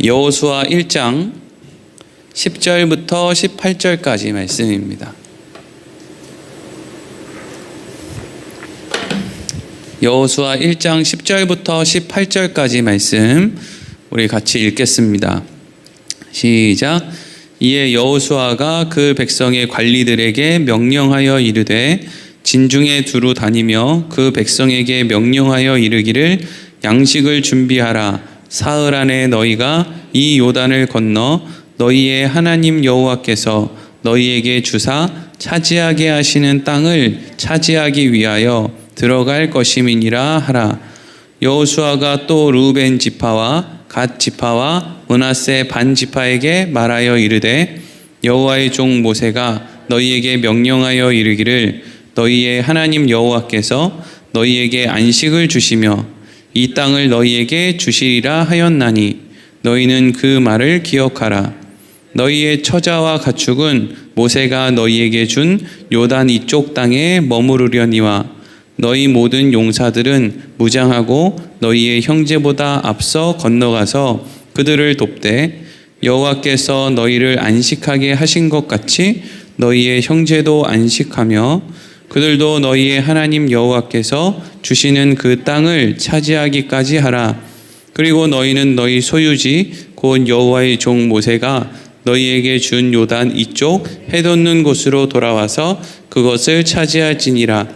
여호수아 1장 10절부터 18절까지 말씀입니다. 여호수아 1장 10절부터 18절까지 말씀 우리 같이 읽겠습니다. 시작. 이에 여호수아가 그 백성의 관리들에게 명령하여 이르되 진중에 두루 다니며 그 백성에게 명령하여 이르기를 양식을 준비하라. 사흘 안에 너희가 이 요단을 건너 너희의 하나님 여호와께서 너희에게 주사 차지하게 하시는 땅을 차지하기 위하여 들어갈 것임이니라 하라. 여호수아가 또 르우벤 지파와 갓 지파와 므낫세 반 지파에게 말하여 이르되 여호와의 종 모세가 너희에게 명령하여 이르기를 너희의 하나님 여호와께서 너희에게 안식을 주시며 이 땅을 너희에게 주시리라 하였나니 너희는 그 말을 기억하라. 너희의 처자와 가축은 모세가 너희에게 준 요단 이쪽 땅에 머무르려니와 너희 모든 용사들은 무장하고 너희의 형제보다 앞서 건너가서 그들을 돕되 여호와께서 너희를 안식하게 하신 것 같이 너희의 형제도 안식하며 그들도 너희의 하나님 여호와께서 주시는 그 땅을 차지하기까지 하라. 그리고 너희는 너희 소유지 곧 여호와의 종 모세가 너희에게 준 요단 이쪽 해돋는 곳으로 돌아와서 그것을 차지할지니라.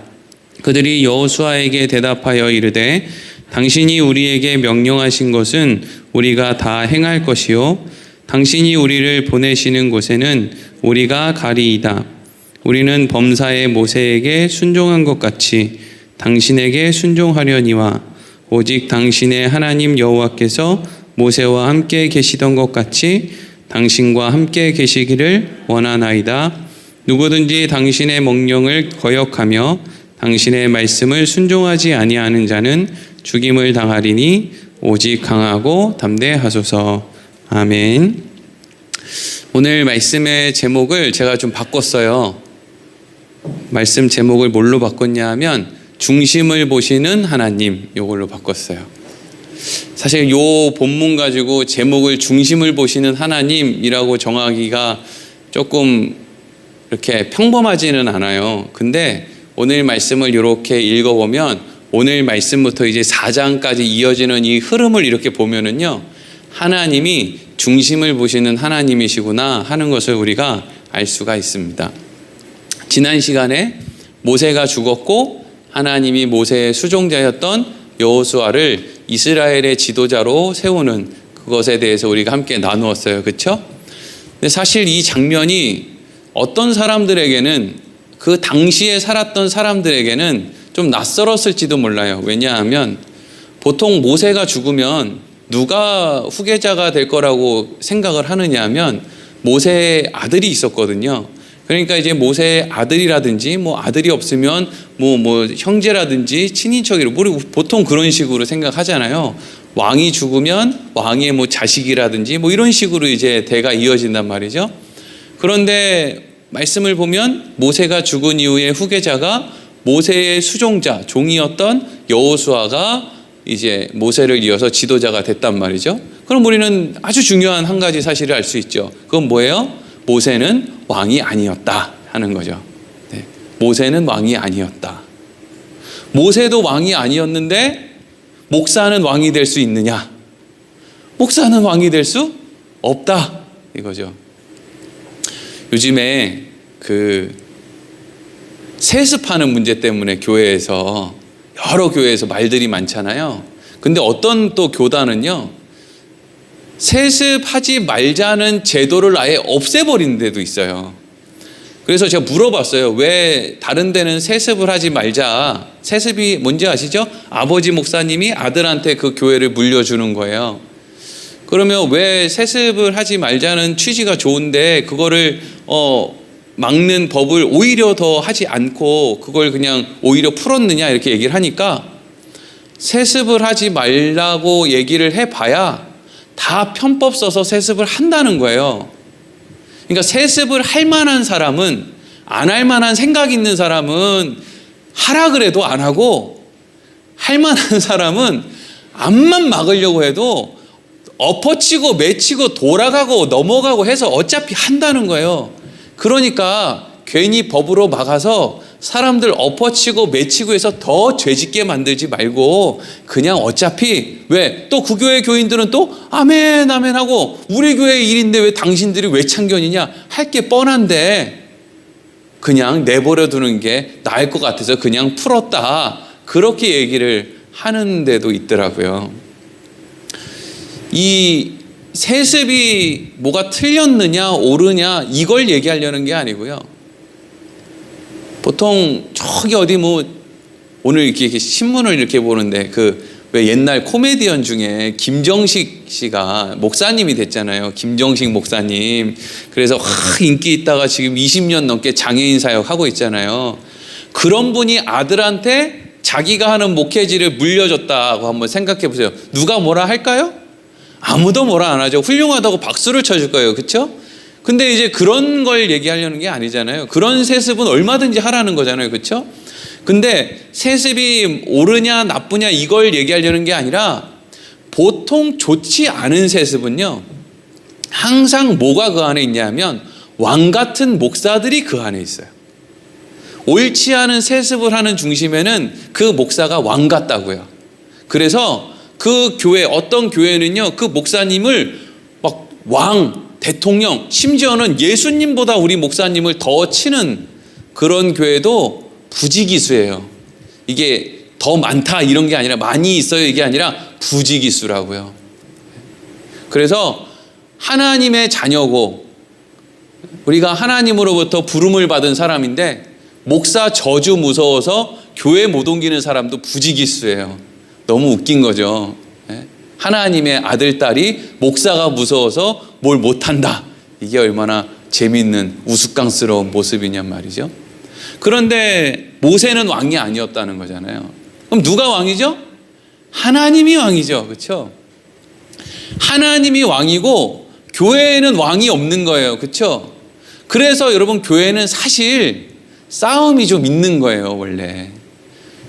그들이 여호수아에게 대답하여 이르되 당신이 우리에게 명령하신 것은 우리가 다 행할 것이요 당신이 우리를 보내시는 곳에는 우리가 가리이다. 우리는 범사의 모세에게 순종한 것 같이 당신에게 순종하려니와 오직 당신의 하나님 여호와께서 모세와 함께 계시던 것 같이 당신과 함께 계시기를 원하나이다. 누구든지 당신의 명령을 거역하며 당신의 말씀을 순종하지 아니하는 자는 죽임을 당하리니 오직 강하고 담대하소서. 아멘. 오늘 말씀의 제목을 제가 좀 바꿨어요. 말씀 제목을 뭘로 바꿨냐 하면 중심을 보시는 하나님, 이걸로 바꿨어요. 사실 이 본문 가지고 제목을 중심을 보시는 하나님이라고 정하기가 조금 이렇게 평범하지는 않아요. 근데 오늘 말씀을 이렇게 읽어보면 오늘 말씀부터 이제 4장까지 이어지는 이 흐름을 이렇게 보면은요, 하나님이 중심을 보시는 하나님이시구나 하는 것을 우리가 알 수가 있습니다. 지난 시간에 모세가 죽었고 하나님이 모세의 수종자였던 여호수아를 이스라엘의 지도자로 세우는 그것에 대해서 우리가 함께 나누었어요. 그렇죠? 근데 사실 이 장면이 어떤 사람들에게는 그 당시에 살았던 사람들에게는 좀 낯설었을지도 몰라요. 왜냐하면 보통 모세가 죽으면 누가 후계자가 될 거라고 생각을 하느냐 하면 모세의 아들이 있었거든요. 그러니까 이제 모세의 아들이라든지 뭐 아들이 없으면 뭐 형제라든지 친인척이라고 우리 보통 그런 식으로 생각하잖아요. 왕이 죽으면 왕의 뭐 자식이라든지 뭐 이런 식으로 이제 대가 이어진단 말이죠. 그런데 말씀을 보면 모세가 죽은 이후에 후계자가 모세의 수종자 종이었던 여호수아가 이제 모세를 이어서 지도자가 됐단 말이죠. 그럼 우리는 아주 중요한 한 가지 사실을 알 수 있죠. 그건 뭐예요? 모세는 왕이 아니었다 하는 거죠. 네. 모세는 왕이 아니었다. 모세도 왕이 아니었는데 목사는 왕이 될 수 있느냐? 목사는 왕이 될 수 없다 이거죠. 요즘에 그 세습하는 문제 때문에 교회에서 여러 교회에서 말들이 많잖아요. 근데 어떤 또 교단은요, 세습하지 말자는 제도를 아예 없애버리는 데도 있어요. 그래서 제가 물어봤어요. 왜 다른 데는 세습을 하지 말자. 세습이 뭔지 아시죠? 아버지 목사님이 아들한테 그 교회를 물려주는 거예요. 그러면 왜 세습을 하지 말자는 취지가 좋은데 그거를 막는 법을 오히려 더 하지 않고 그걸 그냥 오히려 풀었느냐 이렇게 얘기를 하니까 세습을 하지 말라고 얘기를 해봐야 다 편법 써서 세습을 한다는 거예요. 그러니까 세습을 할 만한 사람은, 안 할 만한 생각 있는 사람은 하라 그래도 안 하고 할 만한 사람은 암만 막으려고 해도 엎어치고 매치고 돌아가고 넘어가고 해서 어차피 한다는 거예요. 그러니까 괜히 법으로 막아서 사람들 엎어치고 매치고 해서 더 죄짓게 만들지 말고 그냥 어차피 왜 또 그 교회 교인들은 또 아멘 아멘 하고 우리 교회 일인데 왜 당신들이 왜 참견이냐 할 게 뻔한데 그냥 내버려 두는 게 나을 것 같아서 그냥 풀었다 그렇게 얘기를 하는 데도 있더라고요. 이 세습이 뭐가 틀렸느냐 옳으냐 이걸 얘기하려는 게 아니고요. 보통 저기 어디 뭐 오늘 이렇게 신문을 이렇게 보는데 그 왜 옛날 코미디언 중에 김정식 씨가 목사님이 됐잖아요. 김정식 목사님. 그래서 인기 있다가 지금 20년 넘게 장애인 사역 하고 있잖아요. 그런 분이 아들한테 자기가 하는 목회지를 물려줬다고 한번 생각해 보세요. 누가 뭐라 할까요? 아무도 뭐라 안 하죠. 훌륭하다고 박수를 쳐줄 거예요. 그렇죠? 근데 이제 그런 걸 얘기하려는 게 아니잖아요. 그런 세습은 얼마든지 하라는 거잖아요. 그렇죠? 근데 세습이 옳으냐 나쁘냐 이걸 얘기하려는 게 아니라 보통 좋지 않은 세습은요. 항상 뭐가 그 안에 있냐면 왕 같은 목사들이 그 안에 있어요. 옳지 않은 세습을 하는 중심에는 그 목사가 왕 같다고요. 그래서 그 교회 어떤 교회는요. 그 목사님을 막 왕, 대통령, 심지어는 예수님보다 우리 목사님을 더 치는 그런 교회도 부지기수예요. 이게 더 많다 이런 게 아니라 많이 있어요 이게 아니라 부지기수라고요. 그래서 하나님의 자녀고 우리가 하나님으로부터 부름을 받은 사람인데 목사 저주 무서워서 교회 못 옮기는 사람도 부지기수예요. 너무 웃긴 거죠. 하나님의 아들, 딸이 목사가 무서워서 뭘 못한다. 이게 얼마나 재미있는 우스꽝스러운 모습이냔 말이죠. 그런데 모세는 왕이 아니었다는 거잖아요. 그럼 누가 왕이죠? 하나님이 왕이죠. 그렇죠? 하나님이 왕이고 교회에는 왕이 없는 거예요. 그렇죠? 그래서 여러분 교회는 사실 싸움이 좀 있는 거예요. 원래.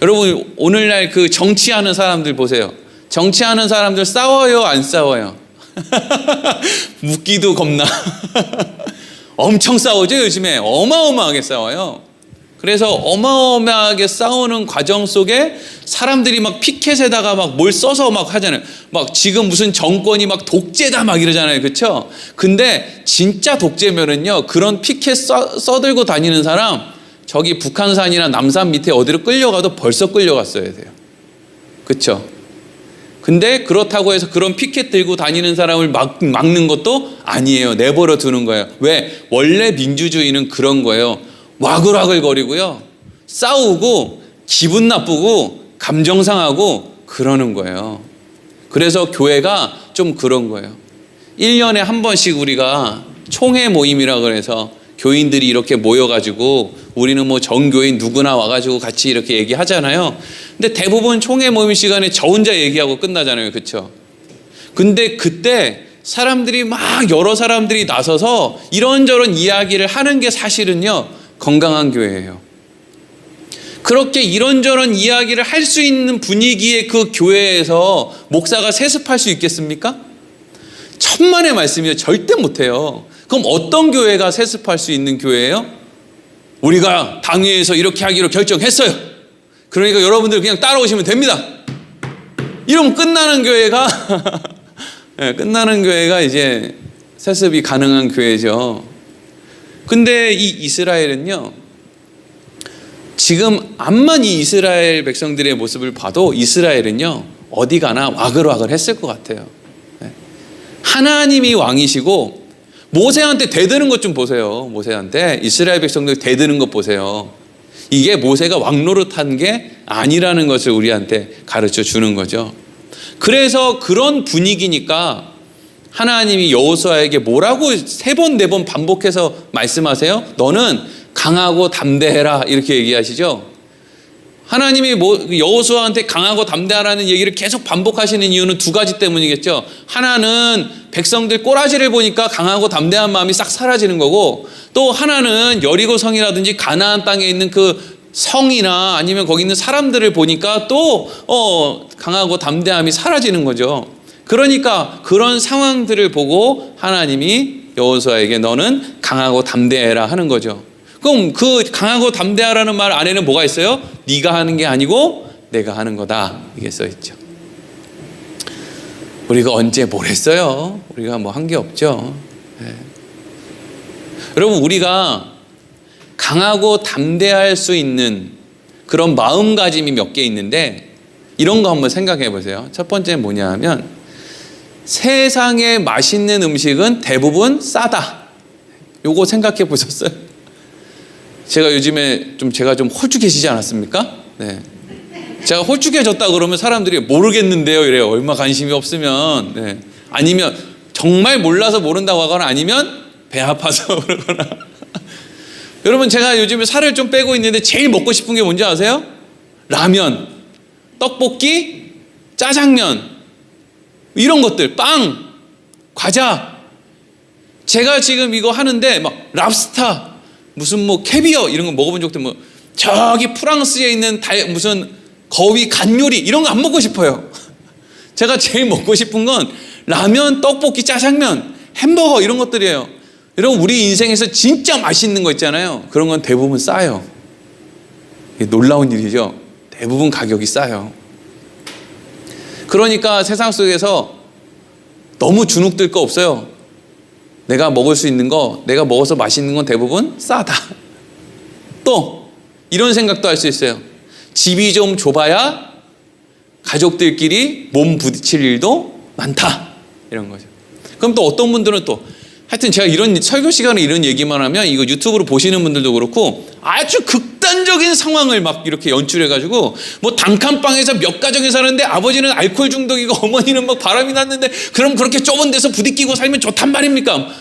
여러분 오늘날 그 정치하는 사람들 보세요. 정치하는 사람들 싸워요? 안 싸워요? 묻기도 겁나. 엄청 싸우죠 요즘에. 어마어마하게 싸워요. 그래서 어마어마하게 싸우는 과정 속에 사람들이 막 피켓에다가 막 뭘 써서 막 하잖아요. 막 지금 무슨 정권이 막 독재다 막 이러잖아요. 그렇죠? 근데 진짜 독재면은요. 그런 피켓 써들고 다니는 사람 저기 북한산이나 남산 밑에 어디로 끌려가도 벌써 끌려갔어야 돼요. 그렇죠? 근데 그렇다고 해서 그런 피켓 들고 다니는 사람을 막는 것도 아니에요. 내버려 두는 거예요. 왜? 원래 민주주의는 그런 거예요. 와글와글거리고요. 싸우고 기분 나쁘고 감정 상하고 그러는 거예요. 그래서 교회가 좀 그런 거예요. 1년에 한 번씩 우리가 총회 모임이라 그래서 교인들이 이렇게 모여가지고 우리는 뭐 전교인 누구나 와가지고 같이 이렇게 얘기하잖아요. 근데 대부분 총회 모임 시간에 저 혼자 얘기하고 끝나잖아요. 그렇죠? 근데 그때 사람들이 막 여러 사람들이 나서서 이런저런 이야기를 하는 게 사실은요. 건강한 교회예요. 그렇게 이런저런 이야기를 할 수 있는 분위기의 그 교회에서 목사가 세습할 수 있겠습니까? 천만의 말씀이요. 절대 못해요. 그럼 어떤 교회가 세습할 수 있는 교회예요? 우리가 당회에서 이렇게 하기로 결정했어요. 그러니까 여러분들 그냥 따라오시면 됩니다. 이러면 끝나는 교회가 네, 끝나는 교회가 이제 세습이 가능한 교회죠. 근데 이 이스라엘은요. 지금 암만 이 이스라엘 백성들의 모습을 봐도 이스라엘은요. 어디 가나 와글와글 했을 것 같아요. 하나님이 왕이시고 모세한테 대드는 것 좀 보세요. 모세한테 이스라엘 백성들 대드는 것 보세요. 이게 모세가 왕 노릇한 게 아니라는 것을 우리한테 가르쳐 주는 거죠. 그래서 그런 분위기니까 하나님이 여호수아에게 뭐라고 3번 4번 반복해서 말씀하세요? 너는 강하고 담대해라 이렇게 얘기하시죠. 하나님이 여호수아한테 강하고 담대하라는 얘기를 계속 반복하시는 이유는 2가지 때문이겠죠. 하나는 백성들 꼬라지를 보니까 강하고 담대한 마음이 싹 사라지는 거고, 또 하나는 여리고 성이라든지 가나안 땅에 있는 그 성이나 아니면 거기 있는 사람들을 보니까 또 강하고 담대함이 사라지는 거죠. 그러니까 그런 상황들을 보고 하나님이 여호수아에게 너는 강하고 담대해라 하는 거죠. 그럼 그 강하고 담대하라는 말 안에는 뭐가 있어요? 네가 하는 게 아니고 내가 하는 거다, 이게 써 있죠. 우리가 언제 뭘 했어요? 우리가 뭐 한 게 없죠. 네. 여러분, 우리가 강하고 담대할 수 있는 그런 마음가짐이 몇 개 있는데 이런 거 한번 생각해 보세요. 첫 번째는 뭐냐 하면 세상에 맛있는 음식은 대부분 싸다. 요거 생각해 보셨어요? 제가 요즘에 제가 좀 홀쭉해지지 않았습니까? 네. 제가 홀쭉해졌다 그러면 사람들이 모르겠는데요 이래요. 얼마 관심이 없으면. 네. 아니면 정말 몰라서 모른다고 하거나 아니면 배 아파서 그러거나. 여러분, 제가 요즘에 살을 좀 빼고 있는데 제일 먹고 싶은 게 뭔지 아세요? 라면, 떡볶이, 짜장면, 이런 것들, 빵, 과자. 제가 지금 이거 하는데 막 랍스타, 무슨 뭐 캐비어 이런 거 먹어본 적도 뭐 저기 프랑스에 있는 무슨 거위 간요리 이런 거 안 먹고 싶어요. 제가 제일 먹고 싶은 건 라면, 떡볶이, 짜장면, 햄버거 이런 것들이에요. 여러분, 우리 인생에서 진짜 맛있는 거 있잖아요. 그런 건 대부분 싸요. 이게 놀라운 일이죠. 대부분 가격이 싸요. 그러니까 세상 속에서 너무 주눅들 거 없어요. 내가 먹을 수 있는 거, 내가 먹어서 맛있는 건 대부분 싸다. 또 이런 생각도 할 수 있어요. 집이 좀 좁아야 가족들끼리 몸 부딪힐 일도 많다, 이런 거죠. 그럼 또 어떤 분들은 또 하여튼 제가 이런 설교 시간에 이런 얘기만 하면 이거 유튜브로 보시는 분들도 그렇고 아주 극단적인 상황을 막 이렇게 연출해가지고 뭐 단칸방에서 몇 가정이 사는데 아버지는 알코올 중독이고 어머니는 막 바람이 났는데 그럼 그렇게 좁은 데서 부딪히고 살면 좋단 말입니까?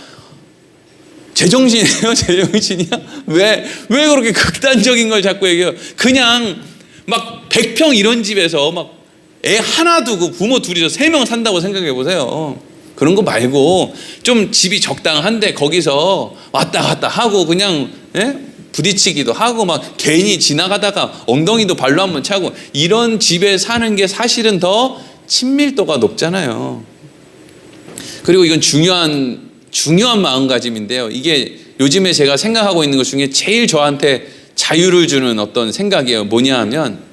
제정신이에요? 제정신이야? 왜 그렇게 극단적인 걸 자꾸 얘기해요? 그냥 막 100평 이런 집에서 막 애 하나 두고 부모 둘이서 3명 산다고 생각해 보세요. 그런 거 말고 좀 집이 적당한데 거기서 왔다 갔다 하고 그냥 부딪히기도 하고 막 괜히 지나가다가 엉덩이도 발로 한번 차고 이런 집에 사는 게 사실은 더 친밀도가 높잖아요. 그리고 이건 중요한 마음가짐인데요. 이게 요즘에 제가 생각하고 있는 것 중에 제일 저한테 자유를 주는 어떤 생각이에요. 뭐냐 하면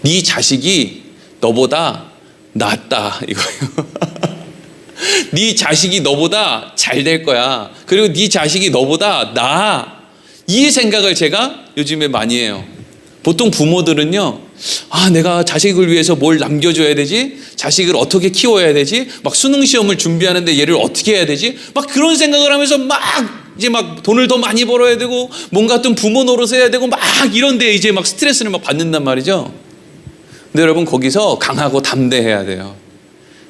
네 자식이 너보다 낫다, 이거예요. 네 자식이 너보다 잘 될 거야. 그리고 네 자식이 너보다 나아. 이 생각을 제가 요즘에 많이 해요. 보통 부모들은요, 내가 자식을 위해서 뭘 남겨줘야 되지? 자식을 어떻게 키워야 되지? 막 수능 시험을 준비하는데 얘를 어떻게 해야 되지? 막 그런 생각을 하면서 이제 막 돈을 더 많이 벌어야 되고 뭔가 좀 부모 노릇 해야 되고 막 이런데 이제 막 스트레스를 막 받는단 말이죠. 근데 여러분, 거기서 강하고 담대해야 돼요.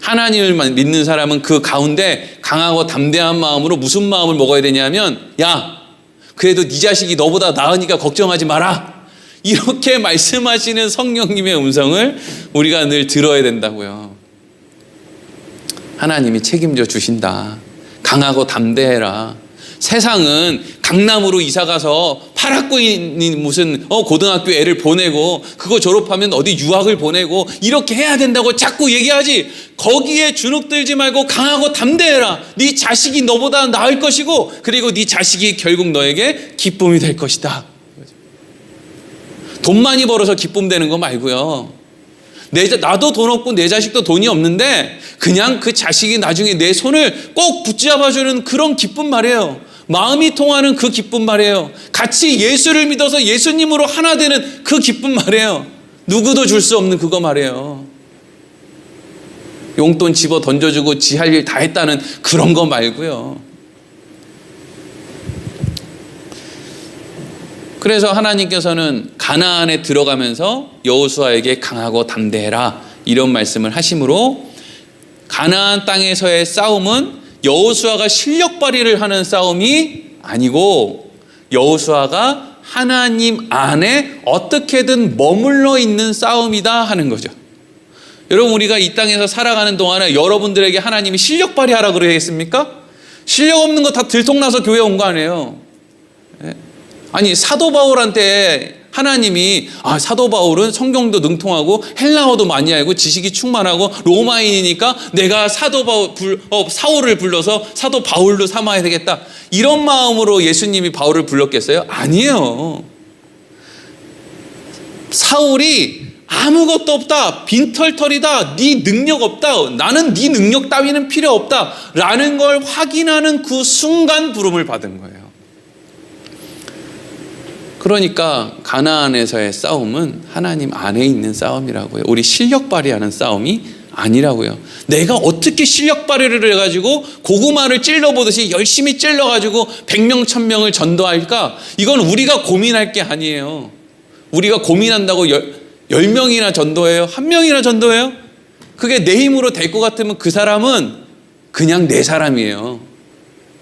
하나님을 믿는 사람은 그 가운데 강하고 담대한 마음으로 무슨 마음을 먹어야 되냐면, 야, 그래도 네 자식이 너보다 나으니까 걱정하지 마라, 이렇게 말씀하시는 성령님의 음성을 우리가 늘 들어야 된다고요. 하나님이 책임져 주신다. 강하고 담대해라. 세상은 강남으로 이사가서 8학고 있는 무슨 고등학교 애를 보내고 그거 졸업하면 어디 유학을 보내고 이렇게 해야 된다고 자꾸 얘기하지, 거기에 주눅들지 말고 강하고 담대해라. 네 자식이 너보다 나을 것이고 그리고 네 자식이 결국 너에게 기쁨이 될 것이다. 돈 많이 벌어서 기쁨 되는 거 말고요. 나도 돈 없고 내 자식도 돈이 없는데 그냥 그 자식이 나중에 내 손을 꼭 붙잡아주는 그런 기쁨 말이에요. 마음이 통하는 그 기쁨 말이에요. 같이 예수를 믿어서 예수님으로 하나 되는 그 기쁨 말이에요. 누구도 줄 수 없는 그거 말이에요. 용돈 집어 던져주고 지 할 일 다 했다는 그런 거 말고요. 그래서 하나님께서는 가나안에 들어가면서 여호수아에게 강하고 담대해라, 이런 말씀을 하심으로 가나안 땅에서의 싸움은 여호수아가 실력 발휘를 하는 싸움이 아니고 여호수아가 하나님 안에 어떻게든 머물러 있는 싸움이다 하는 거죠. 여러분, 우리가 이 땅에서 살아가는 동안에 여러분들에게 하나님이 실력 발휘하라 그러겠습니까? 실력 없는 거 다 들통나서 교회 온 거 아니에요. 아니, 사도 바울한테 하나님이 사도 바울은 성경도 능통하고 헬라어도 많이 알고 지식이 충만하고 로마인이니까 내가 사울을 불러서 사도 바울로 삼아야 되겠다, 이런 마음으로 예수님이 바울을 불렀겠어요? 아니에요. 사울이 아무것도 없다, 빈털털이다, 네 능력 없다, 나는 네 능력 따위는 필요 없다 라는 걸 확인하는 그 순간 부름을 받은 거예요. 그러니까 가나안에서의 싸움은 하나님 안에 있는 싸움이라고요. 우리 실력 발휘하는 싸움이 아니라고요. 내가 어떻게 실력 발휘를 해가지고 고구마를 찔러보듯이 열심히 찔러가지고 100명 1000명을 전도할까? 이건 우리가 고민할 게 아니에요. 우리가 고민한다고 10명이나 전도해요? 1명이나 전도해요? 그게 내 힘으로 될 것 같으면 그 사람은 그냥 내 사람이에요.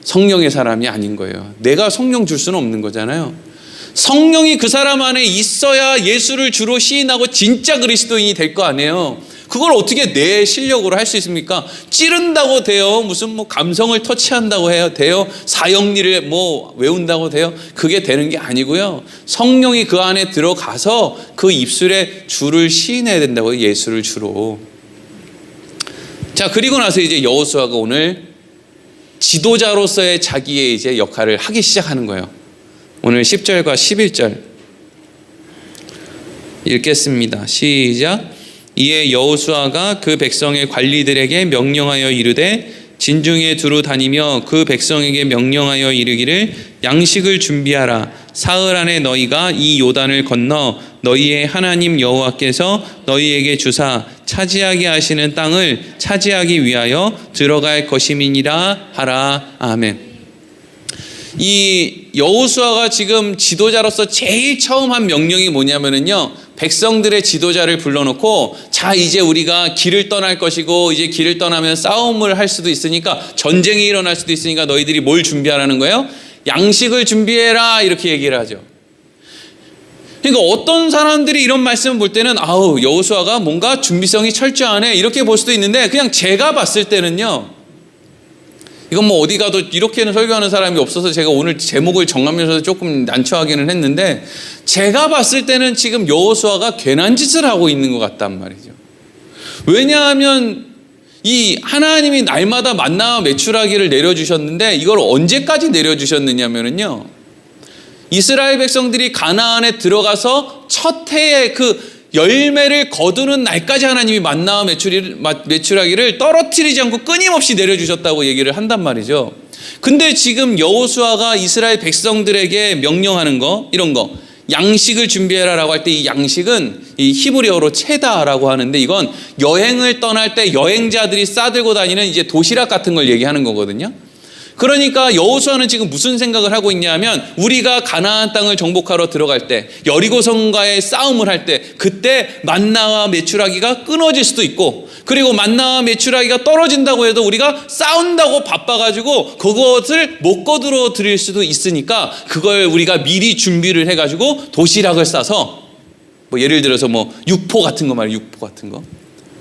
성령의 사람이 아닌 거예요. 내가 성령 줄 수는 없는 거잖아요. 성령이 그 사람 안에 있어야 예수를 주로 시인하고 진짜 그리스도인이 될 거 아니에요. 그걸 어떻게 내 실력으로 할 수 있습니까? 찌른다고 돼요? 무슨 감성을 터치한다고 해요? 돼요? 사형리를 외운다고 돼요? 그게 되는 게 아니고요. 성령이 그 안에 들어가서 그 입술에 주를 시인해야 된다고요. 예수를 주로. 자, 그리고 나서 이제 여호수아가 오늘 지도자로서의 자기의 이제 역할을 하기 시작하는 거예요. 오늘 10절과 11절 읽겠습니다. 시작. 이에 여호수아가 그 백성의 관리들에게 명령하여 이르되 진중에 두루 다니며 그 백성에게 명령하여 이르기를 양식을 준비하라. 사흘 안에 너희가 이 요단을 건너 너희의 하나님 여호와께서 너희에게 주사 차지하게 하시는 땅을 차지하기 위하여 들어갈 것임이니라 하라. 아멘. 이 여호수아가 지금 지도자로서 제일 처음 한 명령이 뭐냐면은요, 백성들의 지도자를 불러놓고 자, 이제 우리가 길을 떠날 것이고 이제 길을 떠나면 싸움을 할 수도 있으니까, 전쟁이 일어날 수도 있으니까 너희들이 뭘 준비하라는 거예요? 양식을 준비해라, 이렇게 얘기를 하죠. 그러니까 어떤 사람들이 이런 말씀을 볼 때는 여호수아가 뭔가 준비성이 철저하네, 이렇게 볼 수도 있는데, 그냥 제가 봤을 때는요, 이건 어디 가도 이렇게는 설교하는 사람이 없어서 제가 오늘 제목을 정하면서 조금 난처하기는 했는데, 제가 봤을 때는 지금 여호수아가 괜한 짓을 하고 있는 것 같단 말이죠. 왜냐하면 이 하나님이 날마다 만나와 메추라기를 내려주셨는데, 이걸 언제까지 내려주셨느냐면요, 이스라엘 백성들이 가나안에 들어가서 첫 해에 그 열매를 거두는 날까지 하나님이 만나와 메추라기를 떨어뜨리지 않고 끊임없이 내려주셨다고 얘기를 한단 말이죠. 근데 지금 여호수아가 이스라엘 백성들에게 명령하는 거, 이런 거, 양식을 준비해라라고 할 때 이 양식은 이 히브리어로 체다라고 하는데, 이건 여행을 떠날 때 여행자들이 싸들고 다니는 이제 도시락 같은 걸 얘기하는 거거든요. 그러니까 여호수아는 지금 무슨 생각을 하고 있냐면, 우리가 가나안 땅을 정복하러 들어갈 때, 여리고성과의 싸움을 할 때, 그때 만나와 메추라기가 끊어질 수도 있고, 그리고 만나와 메추라기가 떨어진다고 해도 우리가 싸운다고 바빠가지고 그것을 못 거두러 드릴 수도 있으니까, 그걸 우리가 미리 준비를 해가지고 도시락을 싸서, 예를 들어서 육포 같은 거 말이에요. 육포 같은 거,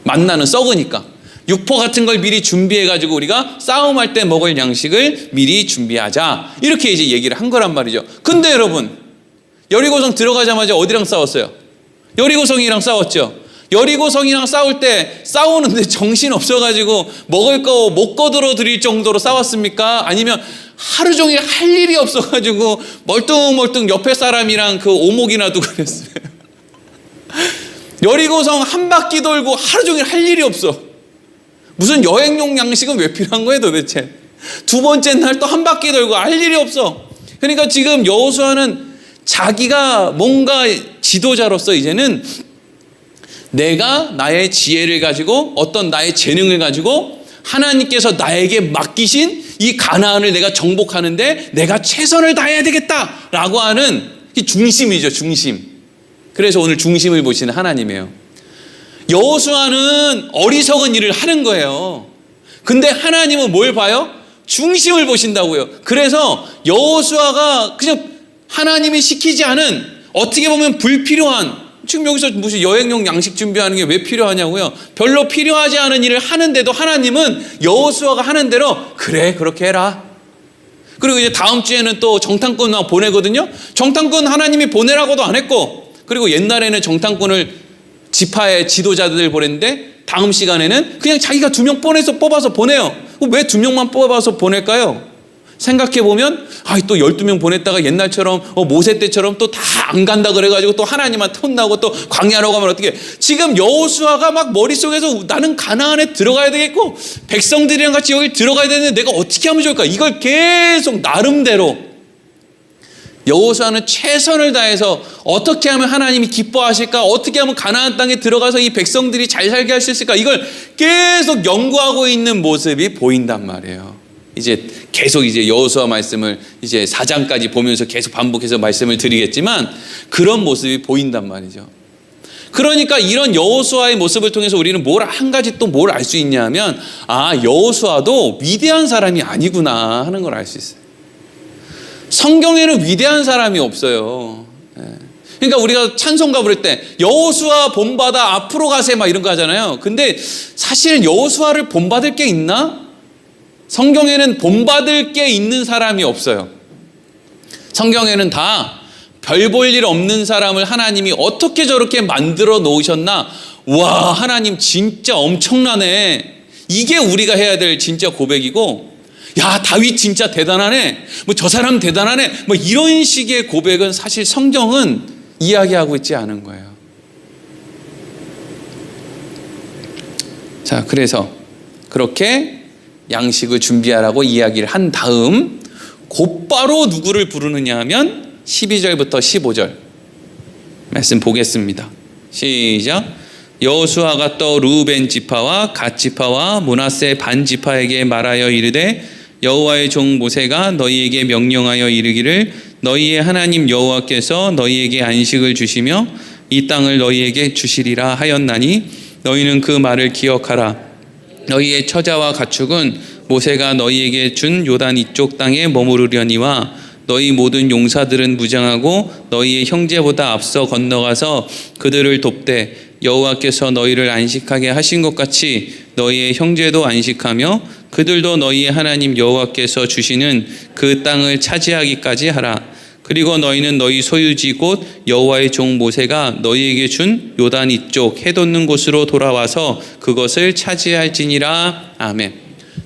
만나는 썩으니까 육포 같은 걸 미리 준비해가지고 우리가 싸움할 때 먹을 양식을 미리 준비하자, 이렇게 이제 얘기를 한 거란 말이죠. 근데 여러분, 여리고성 들어가자마자 어디랑 싸웠어요? 여리고성이랑 싸웠죠. 여리고성이랑 싸울 때 싸우는데 정신 없어가지고 먹을 거 못 거들어 드릴 정도로 싸웠습니까? 아니면 하루 종일 할 일이 없어가지고 멀뚱멀뚱 옆에 사람이랑 그 오목이나 두고 그랬어요? 여리고성 한 바퀴 돌고 하루 종일 할 일이 없어. 무슨 여행용 양식은 왜 필요한 거예요 도대체? 두 번째 날 또 한 바퀴 돌고 할 일이 없어. 그러니까 지금 여호수아는 자기가 뭔가 지도자로서 이제는 내가 나의 지혜를 가지고, 어떤 나의 재능을 가지고 하나님께서 나에게 맡기신 이 가나안을 내가 정복하는데 내가 최선을 다해야 되겠다라고 하는 중심이죠, 중심. 그래서 오늘 중심을 보시는 하나님이에요. 여호수아는 어리석은 일을 하는 거예요. 근데 하나님은 뭘 봐요? 중심을 보신다고요. 그래서 여호수아가 그냥 하나님이 시키지 않은, 어떻게 보면 불필요한, 지금 여기서 무슨 여행용 양식 준비하는 게 왜 필요하냐고요. 별로 필요하지 않은 일을 하는데도 하나님은 여호수아가 하는 대로 그래 그렇게 해라, 그리고 이제 다음 주에는 또 정탐꾼 막 보내거든요. 정탐꾼 하나님이 보내라고도 안 했고, 그리고 옛날에는 정탐꾼을 지파의 지도자들 보냈는데 다음 시간에는 그냥 자기가 2명 뽑아서 보내요. 왜 2명만 뽑아서 보낼까요? 생각해보면 또 12명 보냈다가 옛날처럼 모세 때처럼 또 다 안 간다 그래가지고 또 하나님한테 혼나고 또 광야로 가면 어떻게, 지금 여호수아가 막 머릿속에서 나는 가나안에 들어가야 되겠고 백성들이랑 같이 여기 들어가야 되는데 내가 어떻게 하면 좋을까, 이걸 계속 나름대로 여호수아는 최선을 다해서 어떻게 하면 하나님이 기뻐하실까, 어떻게 하면 가나안 땅에 들어가서 이 백성들이 잘 살게 할 수 있을까, 이걸 계속 연구하고 있는 모습이 보인단 말이에요. 이제 계속 이제 여호수아 말씀을 이제 4장까지 보면서 계속 반복해서 말씀을 드리겠지만 그런 모습이 보인단 말이죠. 그러니까 이런 여호수아의 모습을 통해서 우리는 한 가지 또 뭘 알 수 있냐면, 여호수아도 위대한 사람이 아니구나 하는 걸 알 수 있어요. 성경에는 위대한 사람이 없어요. 그러니까 우리가 찬송가 부를 때 여호수아 본받아 앞으로 가세 막 이런 거 하잖아요. 근데 사실은 여호수아를 본받을 게 있나? 성경에는 본받을 게 있는 사람이 없어요. 성경에는 다 별 볼 일 없는 사람을 하나님이 어떻게 저렇게 만들어 놓으셨나, 와 하나님 진짜 엄청나네, 이게 우리가 해야 될 진짜 고백이고, 야 다윗 진짜 대단하네, 뭐 저 사람 대단하네, 뭐 이런 식의 고백은 사실 성경은 이야기하고 있지 않은 거예요. 자, 그래서 그렇게 양식을 준비하라고 이야기를 한 다음 곧바로 누구를 부르느냐 하면 12절부터 15절 말씀 보겠습니다. 시작. 여호수아가 또 루벤 지파와 갓 지파와 므낫세 반 지파에게 말하여 이르되, 여호와의 종 모세가 너희에게 명령하여 이르기를 너희의 하나님 여호와께서 너희에게 안식을 주시며 이 땅을 너희에게 주시리라 하였나니 너희는 그 말을 기억하라. 너희의 처자와 가축은 모세가 너희에게 준 요단 이쪽 땅에 머무르려니와 너희 모든 용사들은 무장하고 너희의 형제보다 앞서 건너가서 그들을 돕되 여호와께서 너희를 안식하게 하신 것 같이 너희의 형제도 안식하며 그들도 너희의 하나님 여호와께서 주시는 그 땅을 차지하기까지 하라. 그리고 너희는 너희 소유지 곧 여호와의 종 모세가 너희에게 준 요단 이쪽 해 돋는 곳으로 돌아와서 그것을 차지할지니라. 아멘.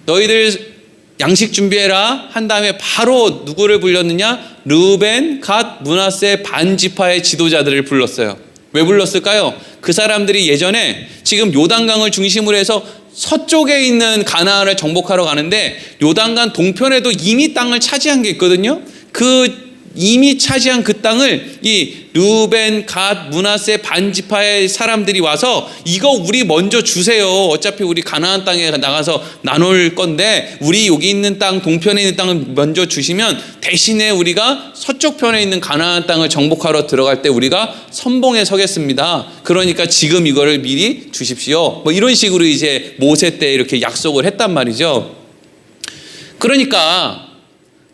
너희들 양식 준비해라 한 다음에 바로 누구를 불렀느냐? 르우벤, 갓, 므낫세 반 지파의 지도자들을 불렀어요. 왜 불렀을까요? 그 사람들이 예전에 지금 요단강을 중심으로 해서 서쪽에 있는 가나안을 정복하러 가는데 요단강 동편에도 이미 땅을 차지한 게 있거든요. 그 이미 차지한 그 땅을 이 르우벤, 갓, 므낫세 반 지파의 사람들이 와서 이거 우리 먼저 주세요. 어차피 우리 가나안 땅에 나가서 나눌 건데 우리 여기 있는 땅, 동편에 있는 땅을 먼저 주시면 대신에 우리가 서쪽 편에 있는 가나안 땅을 정복하러 들어갈 때 우리가 선봉에 서겠습니다. 그러니까 지금 이거를 미리 주십시오. 뭐 이런 식으로 이제 모세 때 이렇게 약속을 했단 말이죠. 그러니까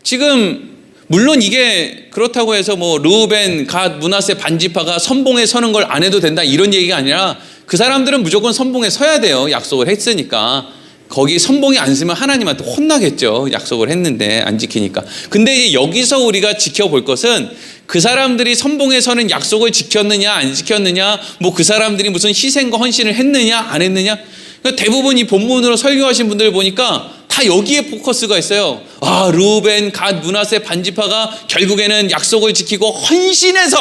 지금 물론 이게 그렇다고 해서 뭐 르우벤, 갓, 므낫세 반지파가 선봉에 서는 걸 안 해도 된다 이런 얘기가 아니라 그 사람들은 무조건 선봉에 서야 돼요. 약속을 했으니까. 거기 선봉에 안 서면 하나님한테 혼나겠죠. 약속을 했는데 안 지키니까. 근데 이제 여기서 우리가 지켜볼 것은 그 사람들이 선봉에 서는 약속을 지켰느냐 안 지켰느냐, 뭐 그 사람들이 무슨 희생과 헌신을 했느냐 안 했느냐, 그러니까 대부분 이 본문으로 설교하신 분들 보니까 다 여기에 포커스가 있어요. 르우벤, 갓, 므낫세 반지파가 결국에는 약속을 지키고 헌신해서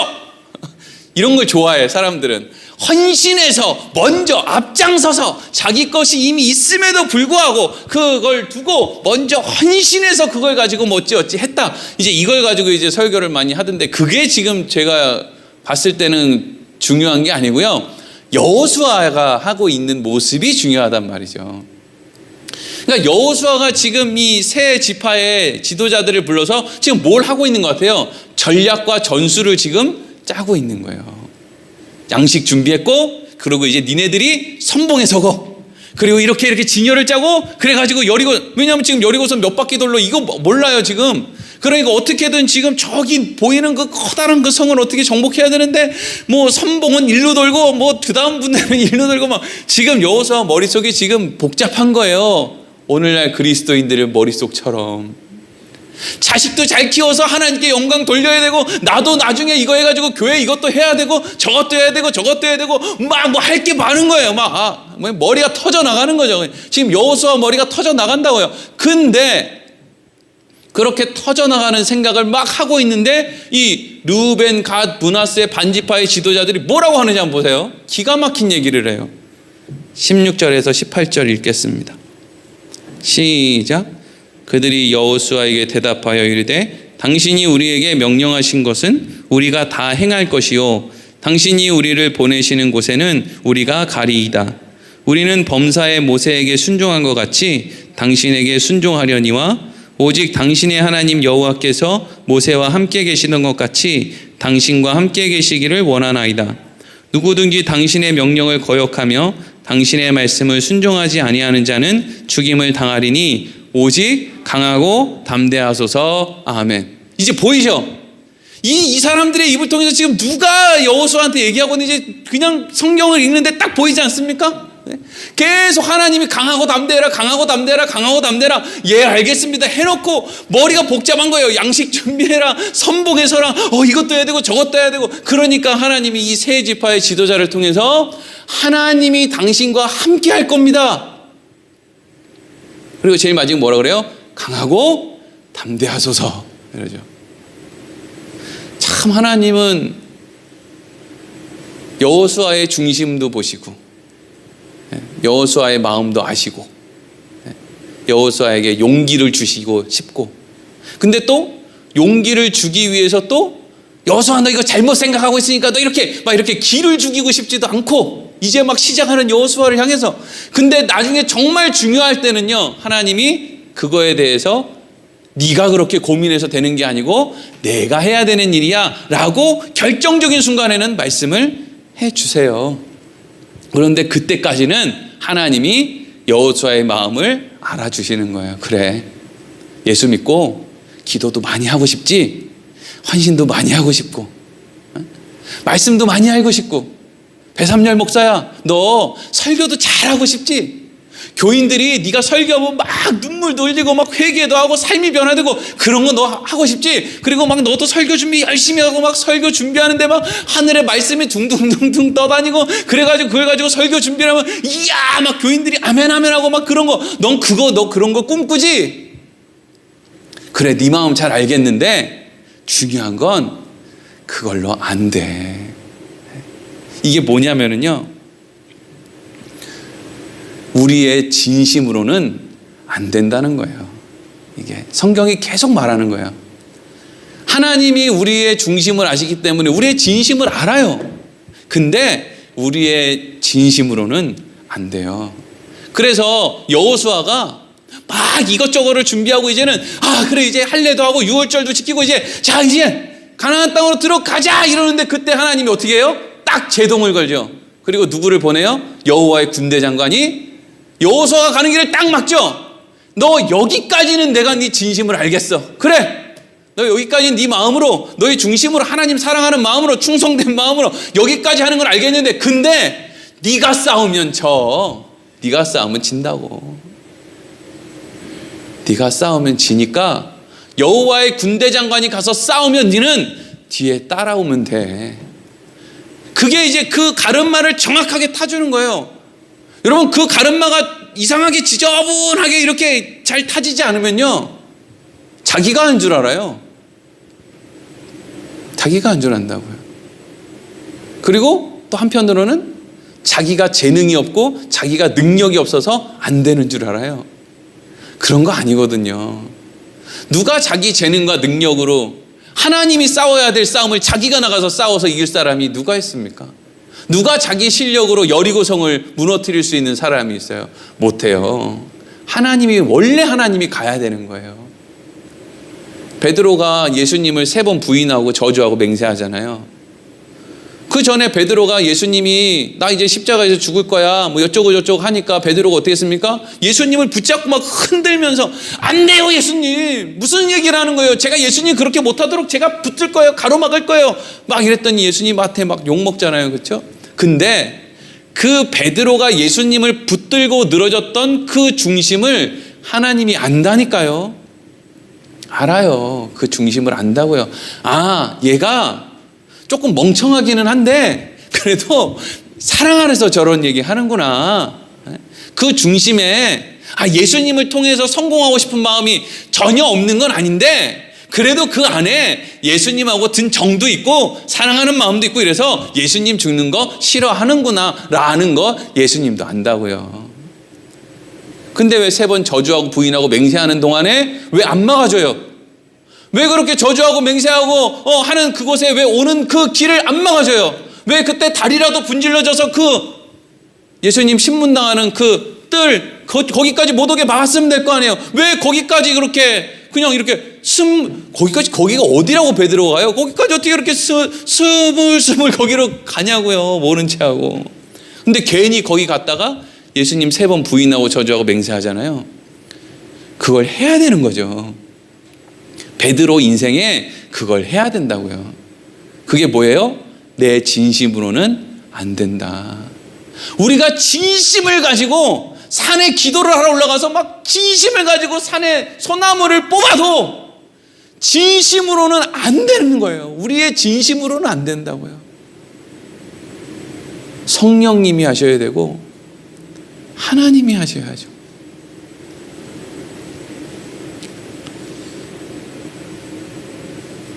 이런 걸 좋아해 사람들은. 헌신해서 먼저 앞장서서 자기 것이 이미 있음에도 불구하고 그걸 두고 먼저 헌신해서 그걸 가지고 뭐 어찌 했다. 이제 이걸 가지고 이제 설교를 많이 하던데 그게 지금 제가 봤을 때는 중요한 게 아니고요. 여호수아가 하고 있는 모습이 중요하단 말이죠. 그러니까 여호수아가 지금 이 세 지파의 지도자들을 불러서 지금 뭘 하고 있는 것 같아요? 전략과 전술을 지금 짜고 있는 거예요. 양식 준비했고, 그리고 이제 니네들이 선봉에 서고, 그리고 이렇게 진열을 짜고, 그래가지고 왜냐하면 지금 여리고선 몇 바퀴 돌로 이거 몰라요 지금. 그러니까 어떻게든 지금 저기 보이는 그 커다란 그 성을 어떻게 정복해야 되는데 뭐 선봉은 일로 돌고 뭐 그 다음 분들은 일로 돌고 막 지금 여호수아 머릿속이 지금 복잡한 거예요. 오늘날 그리스도인들의 머릿속처럼. 자식도 잘 키워서 하나님께 영광 돌려야 되고, 나도 나중에 이거 해가지고 교회 이것도 해야 되고, 저것도 해야 되고, 저것도 해야 되고, 막 뭐 할 게 많은 거예요. 머리가 터져 나가는 거죠. 지금 여호수아 머리가 터져 나간다고요. 근데 그렇게 터져 나가는 생각을 막 하고 있는데, 이 르우벤, 갓, 므낫세 반지파의 지도자들이 뭐라고 하느냐 한번 보세요. 기가 막힌 얘기를 해요. 16절에서 18절 읽겠습니다. 시작. 그들이 여호수아에게 대답하여 이르되 당신이 우리에게 명령하신 것은 우리가 다 행할 것이요 당신이 우리를 보내시는 곳에는 우리가 가리이다. 우리는 범사의 모세에게 순종한 것 같이 당신에게 순종하려니와 오직 당신의 하나님 여호와께서 모세와 함께 계시던 것 같이 당신과 함께 계시기를 원하나이다. 누구든지 당신의 명령을 거역하며 당신의 말씀을 순종하지 아니하는 자는 죽임을 당하리니 오직 강하고 담대하소서. 아멘. 이제 보이죠? 이 사람들의 입을 통해서 지금 누가 여호수아한테 얘기하고 있는지 그냥 성경을 읽는데 딱 보이지 않습니까? 계속 하나님이 강하고 담대해라, 강하고 담대해라, 강하고 담대해라. 예, 알겠습니다 해놓고 머리가 복잡한 거예요. 양식 준비해라, 선봉에 서라, 이것도 해야 되고 저것도 해야 되고. 그러니까 하나님이 이 세 지파의 지도자를 통해서 하나님이 당신과 함께 할 겁니다. 그리고 제일 마지막 뭐라 그래요? 강하고 담대하소서 이러죠. 참 하나님은 여호수아의 중심도 보시고 여호수아의 마음도 아시고 여호수아에게 용기를 주시고 싶고, 근데 또 용기를 주기 위해서 또 여호수아 너 이거 잘못 생각하고 있으니까 너 이렇게 기를 죽이고 싶지도 않고 이제 막 시작하는 여호수아를 향해서. 근데 나중에 정말 중요할 때는요, 하나님이 그거에 대해서 네가 그렇게 고민해서 되는 게 아니고 내가 해야 되는 일이야 라고 결정적인 순간에는 말씀을 해주세요. 그런데 그때까지는 하나님이 여호수아의 마음을 알아주시는 거예요. 그래, 예수 믿고 기도도 많이 하고 싶지, 헌신도 많이 하고 싶고, 말씀도 많이 알고 싶고, 배삼열 목사야 너 설교도 잘하고 싶지, 교인들이 네가 설교하면 막 눈물도 흘리고 막 회개도 하고 삶이 변화되고 그런 거 너 하고 싶지. 그리고 막 너도 설교 준비 열심히 하고 막 설교 준비하는데 막 하늘에 말씀이 둥둥둥둥 떠다니고 그래가지고 그걸 가지고 설교 준비를 하면 이야 막 교인들이 아멘 아멘 하고 막 그런 거, 너 그런 거 꿈꾸지? 그래, 네 마음 잘 알겠는데 중요한 건 그걸로 안 돼. 이게 뭐냐면은요, 우리의 진심으로는 안 된다는 거예요. 이게 성경이 계속 말하는 거예요. 하나님이 우리의 중심을 아시기 때문에 우리의 진심을 알아요. 근데 우리의 진심으로는 안 돼요. 그래서 여호수아가 막 이것저것을 준비하고 이제는 그래 이제 할례도 하고 유월절도 지키고 이제 가나안 땅으로 들어가자 이러는데 그때 하나님이 어떻게 해요? 딱 제동을 걸죠. 그리고 누구를 보내요? 여호와의 군대 장관이 여호수아가 가는 길을 딱 막죠. 너 여기까지는 내가 네 진심을 알겠어. 그래, 너 여기까지는 네 마음으로, 너의 중심으로, 하나님 사랑하는 마음으로, 충성된 마음으로 여기까지 하는 걸 알겠는데, 근데 네가 싸우면 네가 싸우면 진다고. 네가 싸우면 지니까 여호와의 군대 장관이 가서 싸우면 네는 뒤에 따라오면 돼. 그게 이제 그 가르마를 정확하게 타주는 거예요. 여러분, 그 가르마가 이상하게 지저분하게 이렇게 잘 타지지 않으면요, 자기가 한 줄 알아요. 자기가 한 줄 안다고요. 그리고 또 한편으로는 자기가 재능이 없고 자기가 능력이 없어서 안 되는 줄 알아요. 그런 거 아니거든요. 누가 자기 재능과 능력으로 하나님이 싸워야 될 싸움을 자기가 나가서 싸워서 이길 사람이 누가 있습니까? 누가 자기 실력으로 여리고성을 무너뜨릴 수 있는 사람이 있어요? 못해요. 원래 하나님이 가야 되는 거예요. 베드로가 예수님을 3번 부인하고 저주하고 맹세하잖아요. 그 전에 베드로가 예수님이 나 이제 십자가에서 죽을 거야 뭐 어쩌고 저쩌고 하니까 베드로가 어떻게 했습니까? 예수님을 붙잡고 막 흔들면서 안 돼요 예수님, 무슨 얘기를 하는 거예요? 제가 예수님 그렇게 못하도록 제가 붙들 거예요, 가로막을 거예요 막 이랬더니 예수님한테 막 욕먹잖아요. 그렇죠? 근데 그 베드로가 예수님을 붙들고 늘어졌던 그 중심을 하나님이 안다니까요. 알아요. 그 중심을 안다고요. 아, 얘가 조금 멍청하기는 한데 그래도 사랑 안에서 저런 얘기 하는구나. 그 중심에 예수님을 통해서 성공하고 싶은 마음이 전혀 없는 건 아닌데 그래도 그 안에 예수님하고 든 정도 있고 사랑하는 마음도 있고 이래서 예수님 죽는 거 싫어하는구나 라는 거 예수님도 안다고요. 근데 왜 3번 저주하고 부인하고 맹세하는 동안에 왜 안 막아줘요? 왜 그렇게 저주하고 맹세하고 하는 그곳에 왜 오는 그 길을 안 막아줘요? 왜 그때 다리라도 분질러져서 그 예수님 신문당하는 그 뜰 거기까지 못 오게 막았으면 될 거 아니에요? 왜 거기까지 그렇게 그냥 이렇게 거기가 어디라고 베드로가 가요? 거기까지 어떻게 이렇게 스물스물 거기로 가냐고요. 모른 채 하고. 근데 괜히 거기 갔다가 예수님 3번 부인하고 저주하고 맹세하잖아요. 그걸 해야 되는 거죠. 베드로 인생에 그걸 해야 된다고요. 그게 뭐예요? 내 진심으로는 안 된다. 우리가 진심을 가지고 산에 기도를 하러 올라가서 막 진심을 가지고 산에 소나무를 뽑아도 진심으로는 안 되는 거예요. 우리의 진심으로는 안 된다고요. 성령님이 하셔야 되고 하나님이 하셔야죠.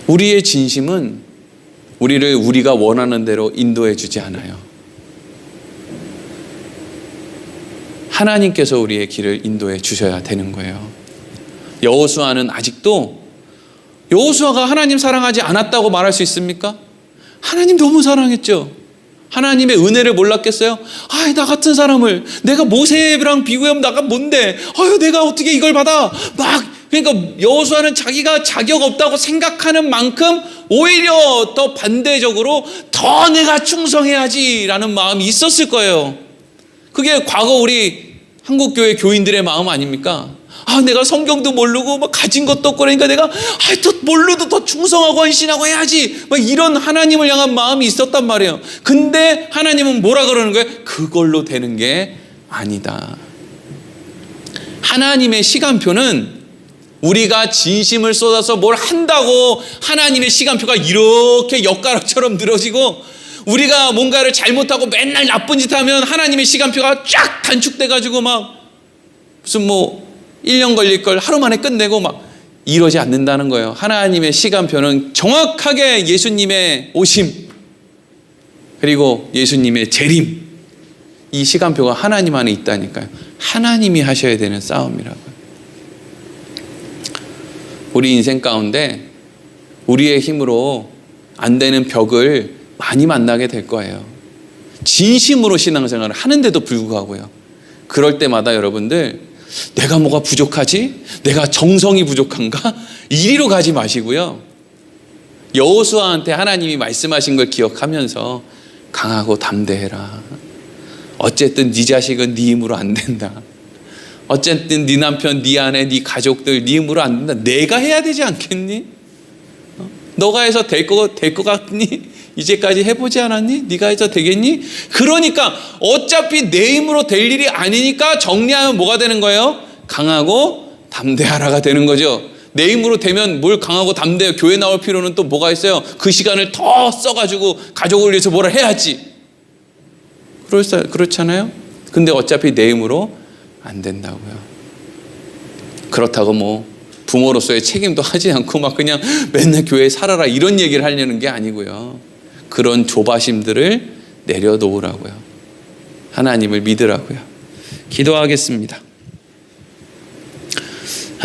우리의 진심은 우리를 우리가 원하는 대로 인도해 주지 않아요. 하나님께서 우리의 길을 인도해 주셔야 되는 거예요. 여호수아는 아직도 여호수아가 하나님 사랑하지 않았다고 말할 수 있습니까? 하나님 너무 사랑했죠. 하나님의 은혜를 몰랐겠어요? 나 같은 사람을 내가 모세랑 비교하면 나가 뭔데? 내가 어떻게 이걸 받아? 그러니까 여호수아는 자기가 자격 없다고 생각하는 만큼 오히려 더 반대적으로 더 내가 충성해야지라는 마음이 있었을 거예요. 그게 과거 우리 한국교회 교인들의 마음 아닙니까? 내가 성경도 모르고 가진 것도 없고 그러니까 내가 더 모르도 더 충성하고 헌신하고 해야지 이런 하나님을 향한 마음이 있었단 말이에요. 근데 하나님은 뭐라 그러는 거예요? 그걸로 되는 게 아니다. 하나님의 시간표는 우리가 진심을 쏟아서 뭘 한다고 하나님의 시간표가 이렇게 엿가락처럼 늘어지고 우리가 뭔가를 잘못하고 맨날 나쁜 짓 하면 하나님의 시간표가 쫙 단축돼가지고 무슨 1년 걸릴 걸 하루 만에 끝내고 이러지 않는다는 거예요. 하나님의 시간표는 정확하게 예수님의 오심 그리고 예수님의 재림 이 시간표가 하나님 안에 있다니까요. 하나님이 하셔야 되는 싸움이라고요. 우리 인생 가운데 우리의 힘으로 안 되는 벽을 많이 만나게 될 거예요. 진심으로 신앙생활을 하는데도 불구하고요. 그럴 때마다 여러분들 내가 뭐가 부족하지? 내가 정성이 부족한가? 이리로 가지 마시고요. 여호수아한테 하나님이 말씀하신 걸 기억하면서 강하고 담대해라. 어쨌든 네 자식은 네 힘으로 안 된다. 어쨌든 네 남편, 네 아내, 네 가족들 네 힘으로 안 된다. 내가 해야 되지 않겠니? 너가 해서 될 것 같니? 이제까지 해보지 않았니? 네가 해서 되겠니? 그러니까 어차피 내 힘으로 될 일이 아니니까 정리하면 뭐가 되는 거예요? 강하고 담대하라가 되는 거죠. 내 힘으로 되면 뭘 강하고 담대해. 교회 나올 필요는 또 뭐가 있어요? 그 시간을 더 써가지고 가족을 위해서 뭐라 해야지. 그렇잖아요? 근데 어차피 내 힘으로 안 된다고요. 그렇다고 부모로서의 책임도 하지 않고 그냥 맨날 교회에 살아라 이런 얘기를 하려는 게 아니고요. 그런 조바심들을 내려놓으라고요. 하나님을 믿으라고요. 기도하겠습니다.